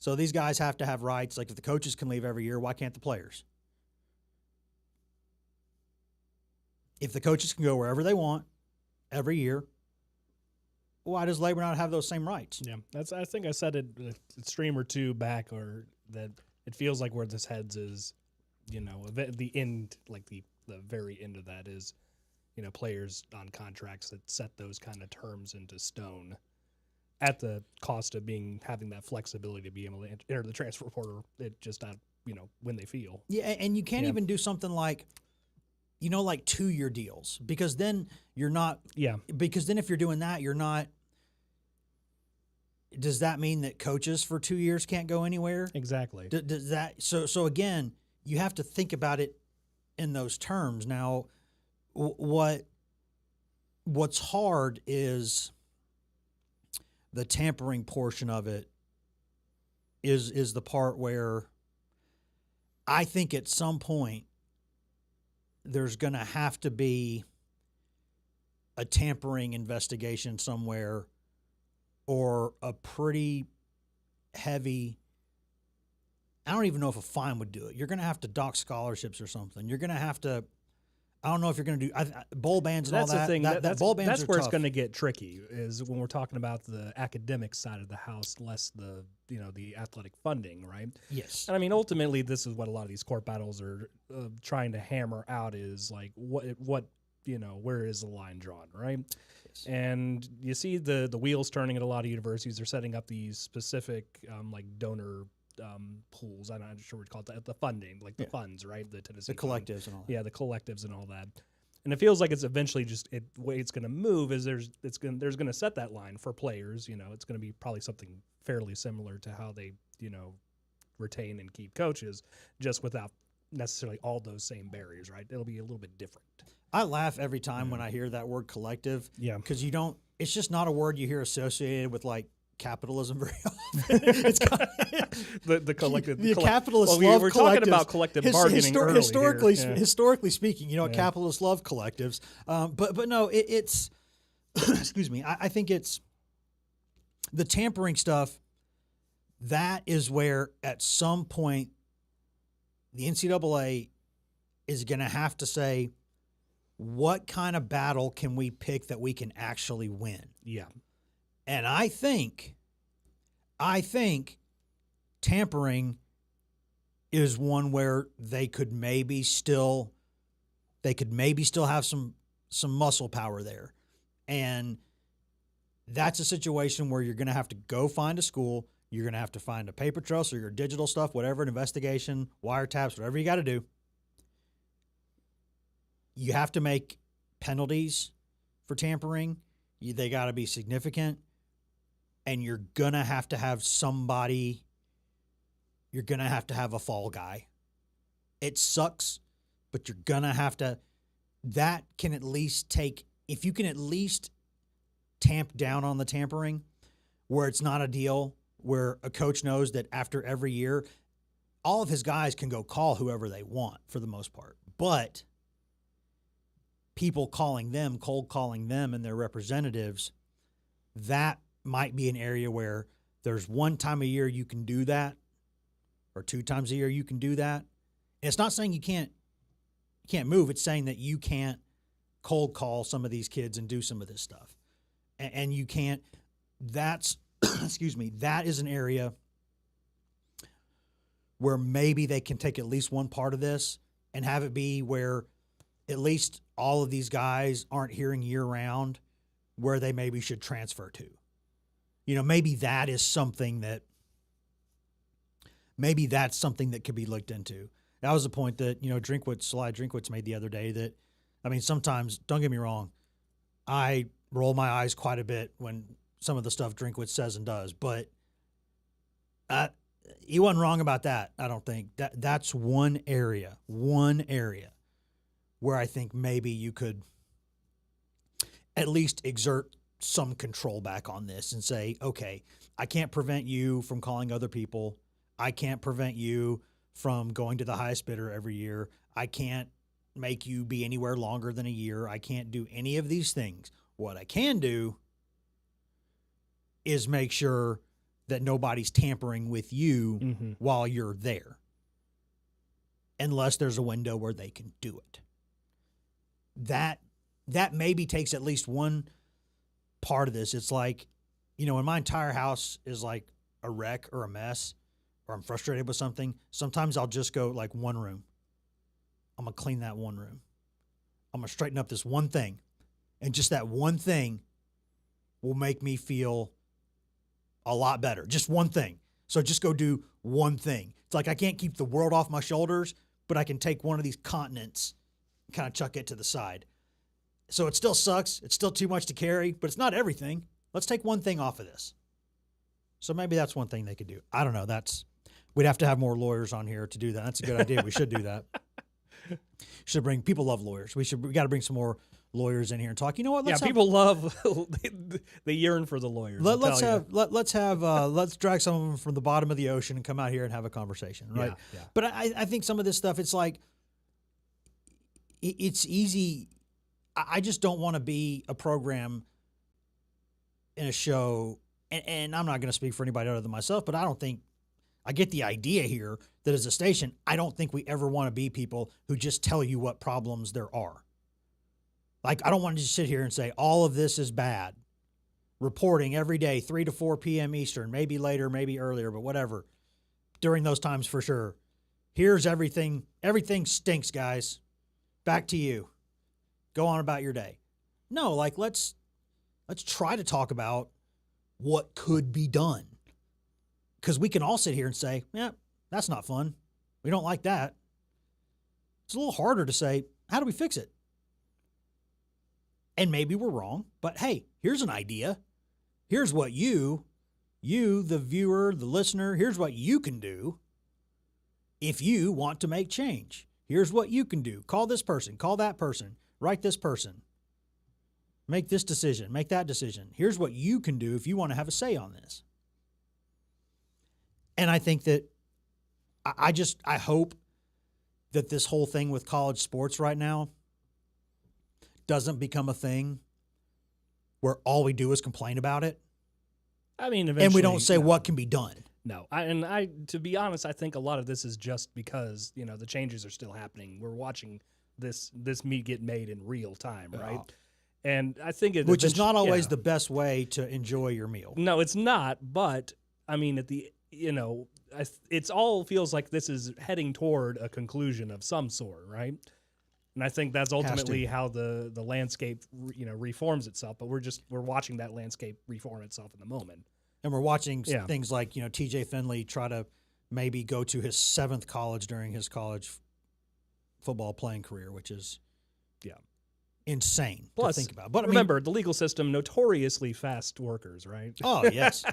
So these guys have to have rights. Like if the coaches can leave every year, why can't the players? If the coaches can go wherever they want every year, why does labor not have those same rights? Yeah, I think I said it a stream or two back, or that it feels like where this heads is, you know, the end, like the very end of that is, you know, players on contracts that set those kind of terms into stone at the cost of having that flexibility to be able to enter the transfer portal. It just not, you know, when they feel. Yeah, and you can't even do something like, you know, like 2-year deals, because then you're not. Yeah. Because then if you're doing that, you're not. Does that mean that coaches for 2 years can't go anywhere? Exactly. Does that so again, you have to think about it in those terms. Now, what's hard is the tampering portion of it. Is the part where I think at some point there's going to have to be a tampering investigation somewhere, or a pretty heavy, I don't even know if a fine would do it. You're going to have to dock scholarships or something. You're going to have to, I don't know if you're going to do bowl bans and that's all that. The thing. That bowl bans that's are where tough. it's going to get tricky, is when we're talking about the academic side of the house, less the, you know, the athletic funding, right? Yes. And I mean, ultimately, this is what a lot of these court battles are trying to hammer out, is like what you know, where is the line drawn, right? Yes. And you see the wheels turning at a lot of universities. They're setting up these specific like donor pools. I'm not sure what to call it, the funding, like the funds, right? The Tennessee collectives and all that. Yeah, the collectives and all that. And it feels like it's eventually just the way it's going to move is there's going to set that line for players. You know, it's going to be probably something fairly similar to how they, you know, retain and keep coaches, just without necessarily all those same barriers, right? It'll be a little bit different. I laugh every time when I hear that word collective. Yeah. Because it's just not a word you hear associated with like capitalism very often. It's kind of, the collective. The capitalists well, love we're collectives. talking about collective bargaining early historically, here. Yeah. historically speaking, you know, capitalists love collectives. But no, it's excuse me. I think it's the tampering stuff. That is where at some point the NCAA is going to have to say, what kind of battle can we pick that we can actually win? Yeah. And I think tampering is one where they could maybe still have some muscle power there. And that's a situation where you're going to have to go find a school. You're going to have to find a paper trail, so your digital stuff, whatever, an investigation, wiretaps, whatever you got to do. You have to make penalties for tampering. They got to be significant. And you're going to have somebody, you're going to have a fall guy. It sucks, but you're going to have to, that can at least take, if you can at least tamp down on the tampering, where it's not a deal where a coach knows that after every year, all of his guys can go call whoever they want for the most part. But people calling them, cold calling them and their representatives, that might be an area where there's one time a year you can do that, or 2 times a year you can do that. And it's not saying you can't move. It's saying that you can't cold call some of these kids and do some of this stuff. And you can't, that's, excuse me, that is an area where maybe they can take at least one part of this and have it be where at least all of these guys aren't hearing year round where they maybe should transfer to. You know, maybe that is something that, could be looked into. That was the point that, you know, Slide Drinkwitz made the other day that, I mean, sometimes, don't get me wrong, I roll my eyes quite a bit when some of the stuff Drinkwitz says and does, but he wasn't wrong about that, I don't think. That's one area where I think maybe you could at least exert some control back on this and say, okay, I can't prevent you from calling other people. I can't prevent you from going to the highest bidder every year. I can't make you be anywhere longer than a year. I can't do any of these things. What I can do is make sure that nobody's tampering with you while you're there, unless there's a window where they can do it. That maybe takes at least one part of this. It's like, you know, when my entire house is like a wreck or a mess, or I'm frustrated with something, sometimes I'll just go like one room. I'm going to clean that one room. I'm going to straighten up this one thing. And just that one thing will make me feel a lot better. Just one thing. So just go do one thing. It's like I can't keep the world off my shoulders, but I can take one of these continents and kind of chuck it to the side. So it still sucks. It's still too much to carry, but it's not everything. Let's take one thing off of this. So maybe that's one thing they could do. I don't know. We'd have to have more lawyers on here to do that. That's a good idea. We should do that. People love lawyers. We got to bring some more lawyers in here and talk. You know what? People love, they yearn for the lawyers. Let's drag some of them from the bottom of the ocean and come out here and have a conversation, right? Yeah. But I think some of this stuff, it's like, it's easy. I just don't want to be a program in a show, and I'm not going to speak for anybody other than myself, but I get the idea here that as a station, I don't think we ever want to be people who just tell you what problems there are. Like, I don't want to just sit here and say, all of this is bad. Reporting every day, 3 to 4 p.m. Eastern, maybe later, maybe earlier, but whatever. During those times for sure. Here's everything. Everything stinks, guys. Back to you. Go on about your day. No, like, let's try to talk about what could be done. Because we can all sit here and say, yeah, that's not fun. We don't like that. It's a little harder to say, how do we fix it? And maybe we're wrong, but hey, here's an idea. Here's what you, the viewer, the listener, here's what you can do if you want to make change. Here's what you can do. Call this person, call that person, write this person. Make this decision, make that decision. Here's what you can do if you want to have a say on this. And I think that I hope that this whole thing with college sports right now doesn't become a thing where all we do is complain about it. I mean, eventually, and we don't say what can be done. No, to be honest, I think a lot of this is just because the changes are still happening. We're watching this meat get made in real time, right? And I think Which is not always yeah. the best way to enjoy your meal. No, it's not. But I mean, it's all feels like this is heading toward a conclusion of some sort, right? And I think that's ultimately how the landscape reforms itself. But we're watching that landscape reform itself in the moment. And we're watching things like TJ Finley try to maybe go to his 7th college during his college football playing career, which is insane to think about. But remember, the legal system, notoriously fast workers, right? Oh, yes.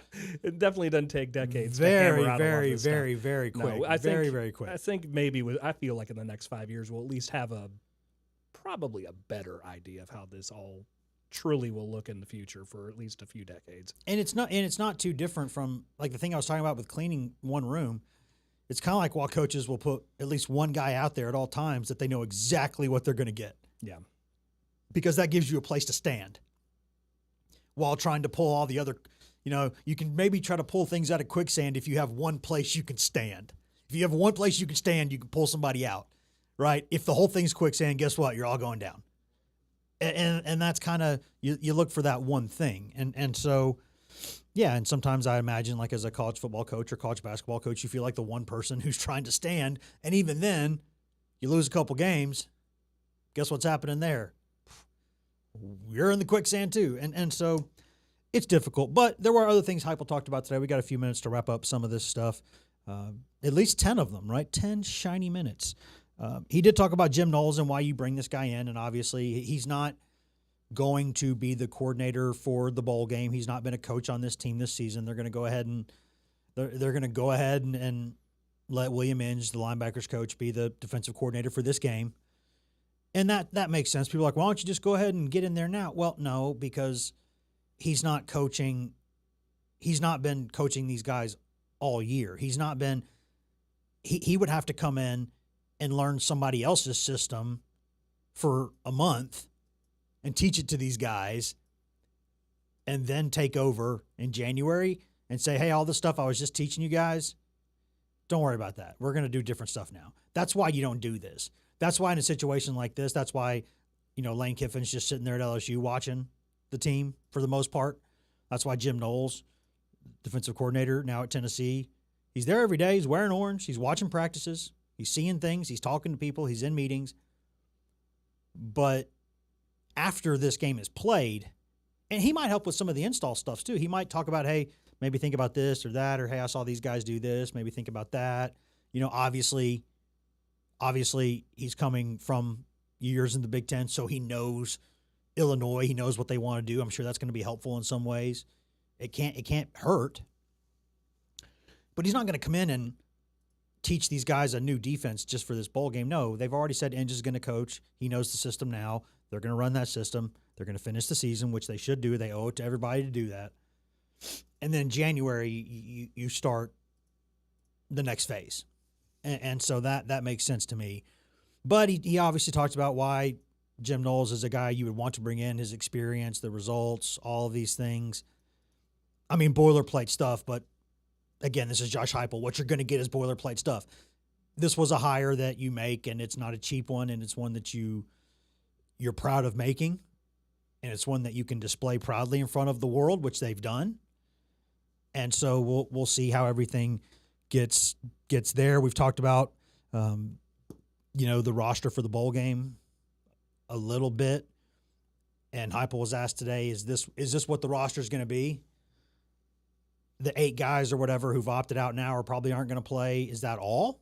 It definitely doesn't take decades. Very, to hammer out very, a lot of this very, stuff. very quick. No, very quick. I think I feel like in the next 5 years we'll at least have probably a better idea of how this all truly will look in the future for at least a few decades. And it's not too different from like the thing I was talking about with cleaning one room. It's kind of like while coaches will put at least one guy out there at all times that they know exactly what they're going to get. Yeah. Because that gives you a place to stand while trying to pull all the other, you can maybe try to pull things out of quicksand if you have one place you can stand. If you have one place you can stand, you can pull somebody out, right? If the whole thing's quicksand, guess what? You're all going down. And that's kind of, you look for that one thing. And so, yeah, and sometimes I imagine like as a college football coach or college basketball coach, you feel like the one person who's trying to stand. And even then, you lose a couple games. Guess what's happening there? You're in the quicksand too. And so it's difficult. But there were other things Heupel talked about today. We got a few minutes to wrap up some of this stuff. At least 10 of them, right? 10 shiny minutes. He did talk about Jim Knowles and why you bring this guy in. And obviously he's not going to be the coordinator for the bowl game. He's not been a coach on this team this season. They're going to go ahead and let William Inge, the linebackers coach, be the defensive coordinator for this game. And that makes sense. People are like, why don't you just go ahead and get in there now? Well, no, because he's not coaching. He's not been coaching these guys all year. He's not been – he would have to come in and learn somebody else's system for a month and teach it to these guys and then take over in January and say, hey, all this stuff I was just teaching you guys, don't worry about that. We're going to do different stuff now. That's why you don't do this. That's why in a situation like this, that's why, Lane Kiffin's just sitting there at LSU watching the team for the most part. That's why Jim Knowles, defensive coordinator now at Tennessee, he's there every day. He's wearing orange. He's watching practices. He's seeing things. He's talking to people. He's in meetings. But after this game is played, and he might help with some of the install stuff too. He might talk about, hey, maybe think about this or that, or hey, I saw these guys do this. Maybe think about that. Obviously, he's coming from years in the Big Ten, so he knows Illinois. He knows what they want to do. I'm sure that's going to be helpful in some ways. It can't hurt. But he's not going to come in and teach these guys a new defense just for this bowl game. No, they've already said Inge is going to coach. He knows the system now. They're going to run that system. They're going to finish the season, which they should do. They owe it to everybody to do that. And then January, you start the next phase. And so that makes sense to me. But he obviously talked about why Jim Knowles is a guy you would want to bring in, his experience, the results, all of these things. I mean, boilerplate stuff, but again, this is Josh Heupel. What you're going to get is boilerplate stuff. This was a hire that you make, and it's not a cheap one, and it's one that you're proud of making, and it's one that you can display proudly in front of the world, which they've done. And so we'll see how everything gets there. We've talked about the roster for the bowl game a little bit, and Heupel was asked today, is this what the roster is going to be? The 8 guys or whatever who've opted out now or probably aren't going to play, is that all?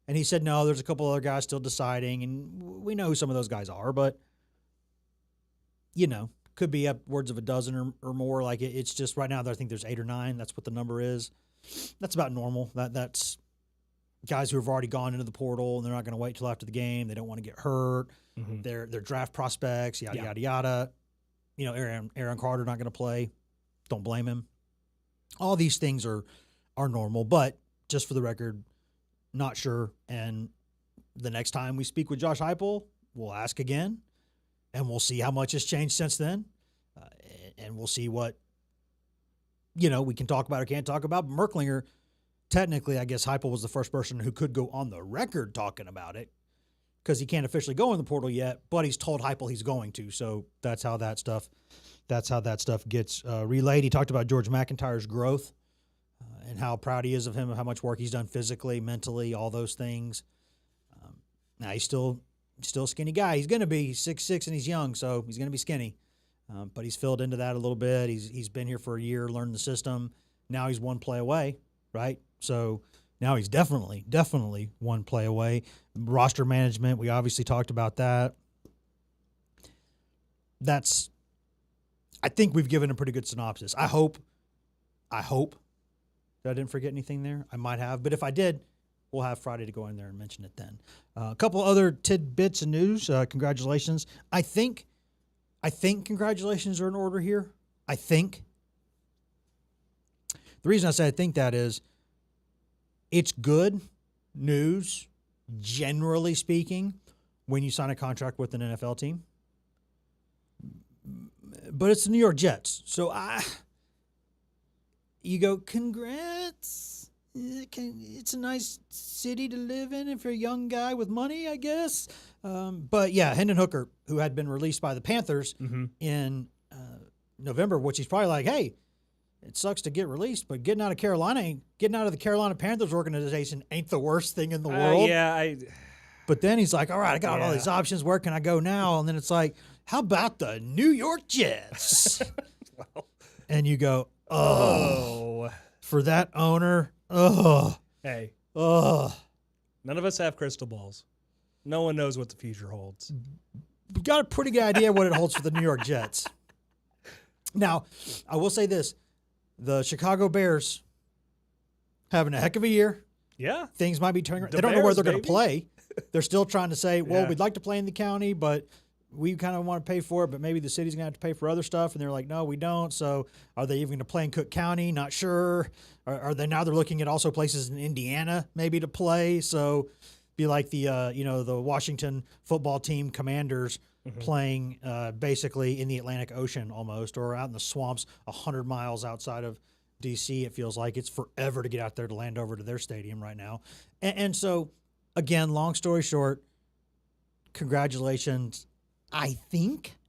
And he said, no, there's a couple other guys still deciding, and we know who some of those guys are, but, could be upwards of a dozen or more. Like it's just right now, I think there's 8 or 9. That's what the number is. That's about normal. That's guys who have already gone into the portal, and they're not going to wait till after the game. They don't want to get hurt. Mm-hmm. They're draft prospects, yada, yada. Aaron Carter not going to play. Don't blame him. All these things are normal, but just for the record, not sure. And the next time we speak with Josh Heupel, we'll ask again, and we'll see how much has changed since then. And we'll see what, we can talk about or can't talk about. But Merklinger, technically, I guess Heupel was the first person who could go on the record talking about it because he can't officially go in the portal yet, but he's told Heupel he's going to. So that's how that stuff gets relayed. He talked about George McIntyre's growth and how proud he is of him, and how much work he's done physically, mentally, all those things. Now he's still a skinny guy. He's going to be 6'6", and he's young, so he's going to be skinny. But he's filled into that a little bit. He's been here for a year, learned the system. Now he's one play away, right? So now he's definitely one play away. Roster management, we obviously talked about that. I think we've given a pretty good synopsis. I hope that I didn't forget anything there. I might have, but if I did, we'll have Friday to go in there and mention it then. A couple other tidbits of news. Congratulations. I think congratulations are in order here. I think. The reason I say I think that is it's good news, generally speaking, when you sign a contract with an NFL team. But it's the New York Jets. So you go, congrats. It's a nice city to live in if you're a young guy with money, I guess. But yeah, Hendon Hooker, who had been released by the Panthers in November, which he's probably like, hey, it sucks to get released, but getting out of the Carolina Panthers organization ain't the worst thing in the world. But then he's like, all right, I got all these options. Where can I go now? And then it's like, how about the New York Jets? Well, and you go, oh, for that owner, oh. Hey. Oh. None of us have crystal balls. No one knows what the future holds. We've got a pretty good idea what it holds for the New York Jets. Now, I will say this. The Chicago Bears having a heck of a year. Yeah. Things might be turning around. They don't know where they're going to play. They're still trying to say, well, we'd like to play in the county, but we kind of want to pay for it, but maybe the city's going to have to pay for other stuff. And they're like, no, we don't. So are they even going to play in Cook County? Not sure. Are they now they're looking at also places in Indiana maybe to play? So be like the Washington football team Commanders playing basically in the Atlantic Ocean almost, or out in the swamps 100 miles outside of D.C. It feels like it's forever to get out there to land over to their stadium right now. And so, again, long story short, congratulations, I think,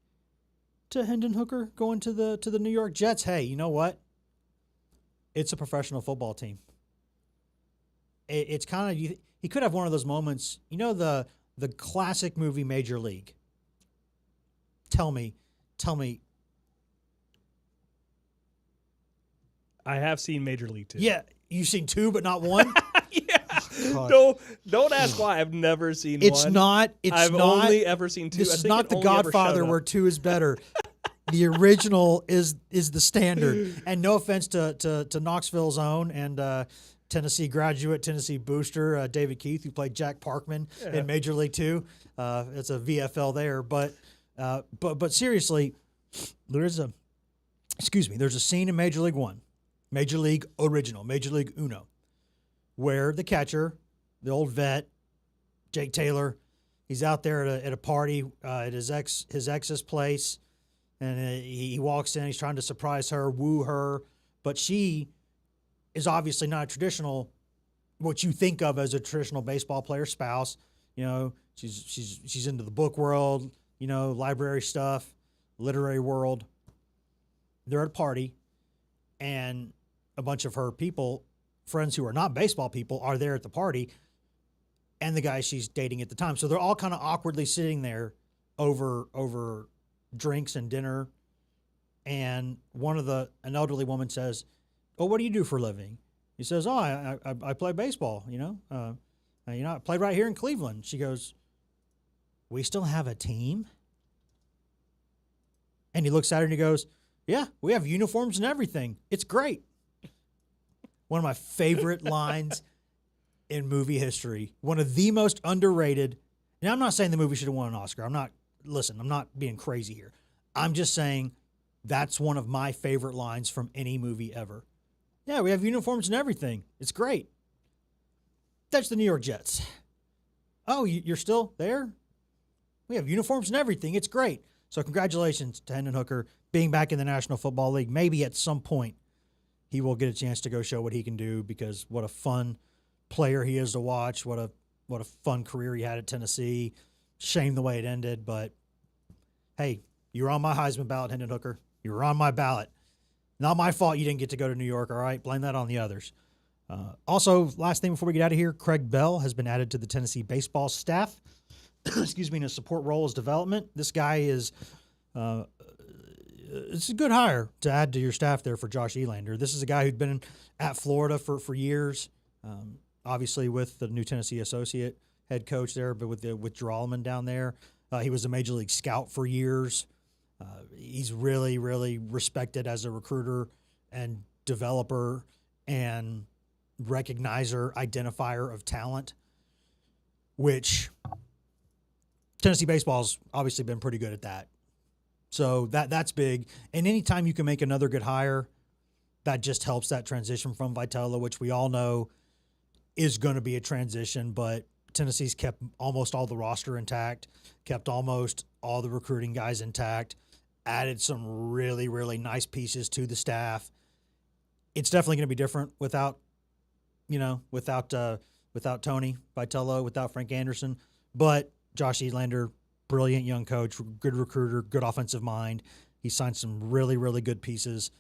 to Hendon Hooker going to the New York Jets. Hey, you know what? It's a professional football team. It's kind of he could have one of those moments. You know the classic movie Major League. Tell me. I have seen Major League 2. Yeah, you've seen 2, but not 1. Yeah. Don't ask why. I've never seen it's 1. I've only ever seen 2. This is not The Godfather where 2 is better. The original is the standard. And no offense to Knoxville's own and Tennessee graduate, Tennessee booster, David Keith, who played Jack Parkman in Major League 2. It's a VFL there. But seriously, there's a scene in Major League 1, Major League Original, Major League Uno, where the catcher, the old vet, Jake Taylor, he's out there at a party at his ex's place, and he walks in. He's trying to surprise her, woo her, but she is obviously not a traditional, what you think of as a traditional baseball player spouse. You know, she's into the book world, you know, library stuff, literary world. They're at a party, and a bunch of her friends who are not baseball people, are there at the party, and the guy she's dating at the time. So they're all kind of awkwardly sitting there over drinks and dinner. And an elderly woman says, "Oh, what do you do for a living?" He says, "Oh, I play baseball, I played right here in Cleveland." She goes, "We still have a team?" And he looks at her and he goes, "Yeah, we have uniforms and everything. It's great." One of my favorite lines in movie history. One of the most underrated. And I'm not saying the movie should have won an Oscar. I'm not being crazy here. I'm just saying that's one of my favorite lines from any movie ever. Yeah, we have uniforms and everything. It's great. That's the New York Jets. Oh, you're still there? We have uniforms and everything. It's great. So congratulations to Hendon Hooker being back in the National Football League. Maybe at some point he will get a chance to go show what he can do, because what a fun player he is to watch. What a fun career he had at Tennessee. Shame the way it ended, but hey, you were on my Heisman ballot, Hendon Hooker. You were on my ballot. Not my fault you didn't get to go to New York, all right? Blame that on the others. Also, last thing before we get out of here, Craig Bell has been added to the Tennessee baseball staff. Excuse me, in a support role as development. This guy is it's a good hire to add to your staff there for Josh Elander. This is a guy who'd been at Florida for years, obviously with the new Tennessee associate head coach there, but with Geralman down there. He was a major league scout for years. He's really, really respected as a recruiter and developer and recognizer, identifier of talent, which Tennessee baseball's obviously been pretty good at that. So that's big. And anytime you can make another good hire, that just helps that transition from Vitello, which we all know is going to be a transition, but Tennessee's kept almost all the roster intact, kept almost all the recruiting guys intact, added some really, really nice pieces to the staff. It's definitely going to be different without Tony Vitello, without Frank Anderson. But Josh Elander, brilliant young coach, good recruiter, good offensive mind. He signed some really, really good pieces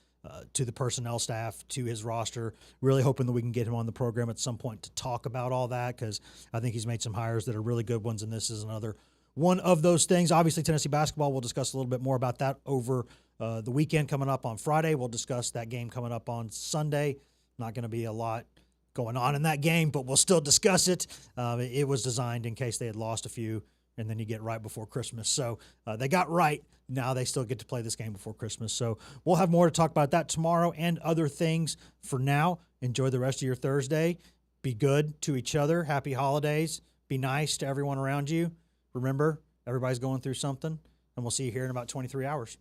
to the personnel staff, to his roster. Really hoping that we can get him on the program at some point to talk about all that, because I think he's made some hires that are really good ones, and this is another one of those things. Obviously, Tennessee basketball, we'll discuss a little bit more about that over the weekend coming up on Friday. We'll discuss that game coming up on Sunday. Not going to be a lot going on in that game, but we'll still discuss it. It was designed in case they had lost a few, and then you get right before Christmas. So they got right. Now they still get to play this game before Christmas. So we'll have more to talk about that tomorrow and other things. For now, enjoy the rest of your Thursday. Be good to each other. Happy holidays. Be nice to everyone around you. Remember, everybody's going through something, and we'll see you here in about 23 hours.